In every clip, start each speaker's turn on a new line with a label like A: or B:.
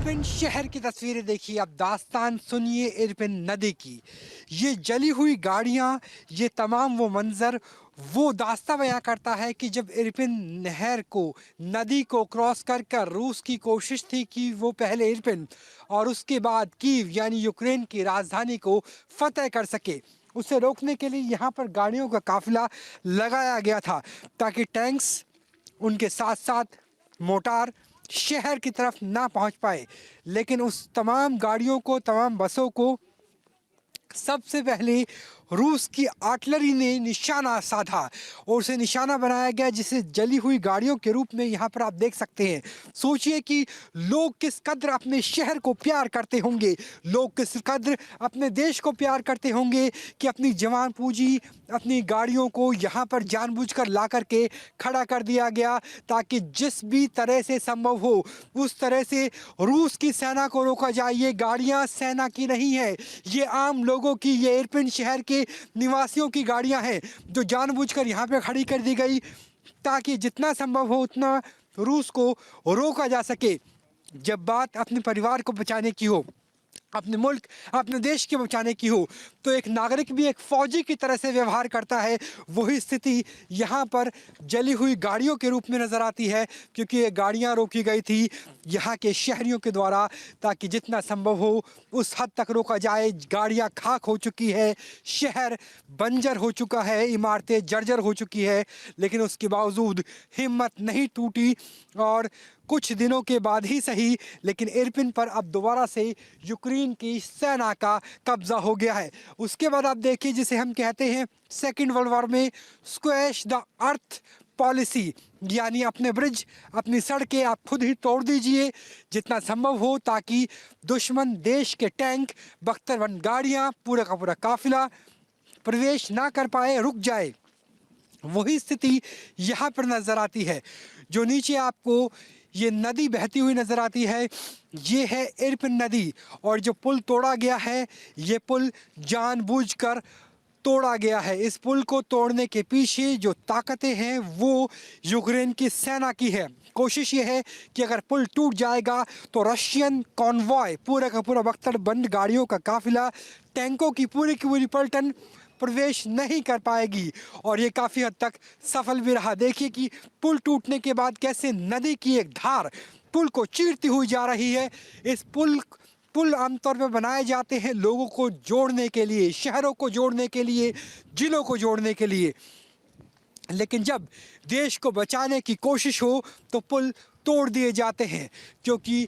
A: Irpin शहर की तस्वीरें देखिए, अब दास्तान सुनिए इरपिन नदी की। ये जली हुई गाड़ियां, ये तमाम वो मंजर, वो दास्तां बयां करता है कि जब इरपिन नहर को, नदी को क्रॉस कर रूस की कोशिश थी कि वो पहले इरपिन और उसके बाद कीव यानी यूक्रेन की राजधानी को फतेह कर सके। उसे रोकने के लिए यहाँ पर गाड़ियों का काफिला लगाया गया था ताकि टैंक्स, उनके साथ साथ मोटार शहर की तरफ ना पहुंच पाए। लेकिन उस तमाम गाड़ियों को, तमाम बसों को सबसे पहले रूस की आर्टिलरी ने निशाना साधा और उसे निशाना बनाया गया, जिसे जली हुई गाड़ियों के रूप में यहाँ पर आप देख सकते हैं। सोचिए कि लोग किस कद्र अपने शहर को प्यार करते होंगे, लोग किस कद्र अपने देश को प्यार करते होंगे कि अपनी जवान पूंजी, अपनी गाड़ियों को यहाँ पर जानबूझकर ला करके खड़ा कर दिया गया ताकि जिस भी तरह से संभव हो उस तरह से रूस की सेना को रोका जाए। ये गाड़ियाँ सेना की नहीं है, ये आम लोगों की, ये इरपिन शहर के निवासियों की गाड़ियां हैं जो जानबूझकर यहां पे खड़ी कर दी गई ताकि जितना संभव हो उतना रूस को रोका जा सके। जब बात अपने परिवार को बचाने की हो, अपने मुल्क, अपने देश के बचाने की हो, तो एक नागरिक भी एक फौजी की तरह से व्यवहार करता है। वही स्थिति यहाँ पर जली हुई गाड़ियों के रूप में नज़र आती है, क्योंकि ये गाड़ियाँ रोकी गई थी यहाँ के शहरियों के द्वारा ताकि जितना संभव हो उस हद तक रोका जाए। गाड़ियाँ खाक हो चुकी है, शहर बंजर हो चुका है, इमारतें जर्जर हो चुकी है, लेकिन उसके बावजूद हिम्मत नहीं टूटी और कुछ दिनों के बाद ही सही, लेकिन इरपिन पर अब दोबारा से यूक्रेन की सेना का कब्जा हो गया है। उसके बाद आप देखिए, जिसे हम कहते हैं सेकेंड वर्ल्ड वॉर में स्क्वैश द अर्थ पॉलिसी, यानी अपने ब्रिज, अपनी सड़कें आप खुद ही तोड़ दीजिए जितना संभव हो ताकि दुश्मन देश के टैंक, बख्तरबंद गाड़ियाँ, पूरा का पूरा काफिला प्रवेश ना कर पाए, रुक जाए। वही स्थिति यहाँ पर नज़र आती है। जो नीचे आपको ये नदी बहती हुई नज़र आती है, ये है इरपिन नदी, और जो पुल तोड़ा गया है, ये पुल जानबूझकर तोड़ा गया है। इस पुल को तोड़ने के पीछे जो ताकतें हैं वो यूक्रेन की सेना की है। कोशिश ये है कि अगर पुल टूट जाएगा तो रशियन कॉन्वॉय, पूरा का पूरा बख्तरबंद गाड़ियों का काफिला, टैंकों की पूरी पलटन प्रवेश नहीं कर पाएगी, और ये काफ़ी हद तक सफल भी रहा। देखिए कि पुल टूटने के बाद कैसे नदी की एक धार पुल को चीरती हुई जा रही है। इस पुल आमतौर पर बनाए जाते हैं लोगों को जोड़ने के लिए, शहरों को जोड़ने के लिए, जिलों को जोड़ने के लिए, लेकिन जब देश को बचाने की कोशिश हो तो पुल तोड़ दिए जाते हैं, क्योंकि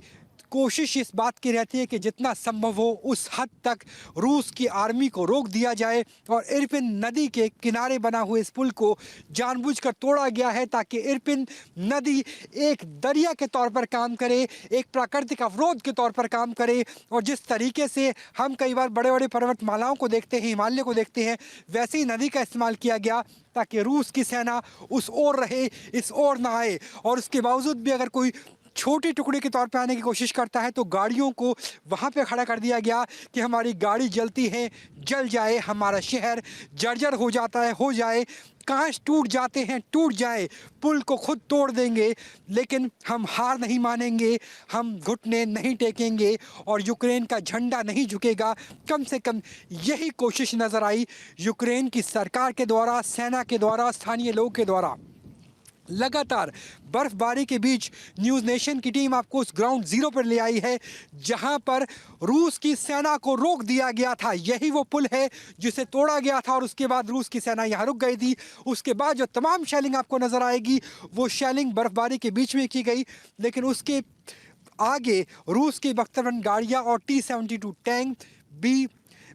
A: कोशिश इस बात की रहती है कि जितना संभव हो उस हद तक रूस की आर्मी को रोक दिया जाए। और इरपिन नदी के किनारे बना हुए इस पुल को जानबूझकर तोड़ा गया है ताकि इरपिन नदी एक दरिया के तौर पर काम करे, एक प्राकृतिक अवरोध के तौर पर काम करे। और जिस तरीके से हम कई बार बड़े बड़े पर्वतमालाओं को देखते हैं, हिमालय को देखते हैं, वैसे ही नदी का इस्तेमाल किया गया ताकि रूस की सेना उस ओर रहे, इस ओर ना आए। और उसके बावजूद भी अगर कोई छोटे टुकड़े के तौर पे आने की कोशिश करता है तो गाड़ियों को वहाँ पे खड़ा कर दिया गया कि हमारी गाड़ी जलती है, जल जाए, हमारा शहर जर्जर हो जाता है, हो जाए, कांच टूट जाते हैं, टूट जाए, पुल को खुद तोड़ देंगे, लेकिन हम हार नहीं मानेंगे, हम घुटने नहीं टेकेंगे और यूक्रेन का झंडा नहीं झुकेगा। कम से कम यही कोशिश नज़र आई यूक्रेन की सरकार के द्वारा, सेना के द्वारा, स्थानीय लोगों के द्वारा। लगातार बर्फबारी के बीच न्यूज़ नेशन की टीम आपको उस ग्राउंड जीरो पर ले आई है जहां पर रूस की सेना को रोक दिया गया था। यही वो पुल है जिसे तोड़ा गया था और उसके बाद रूस की सेना यहां रुक गई थी। उसके बाद जो तमाम शेलिंग आपको नज़र आएगी वो शेलिंग बर्फबारी के बीच में की गई, लेकिन उसके आगे रूस की बख्तरबंद गाड़ियाँ और T-72 टैंक,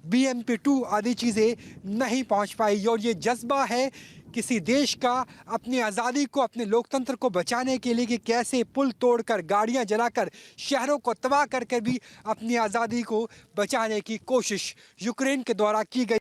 A: BMP-2 आदि चीज़ें नहीं पहुंच पाई। और ये जज्बा है किसी देश का अपनी आज़ादी को, अपने लोकतंत्र को बचाने के लिए कि कैसे पुल तोड़कर, गाड़ियां जलाकर, शहरों को तबाह करके भी अपनी आज़ादी को बचाने की कोशिश यूक्रेन के द्वारा की गई।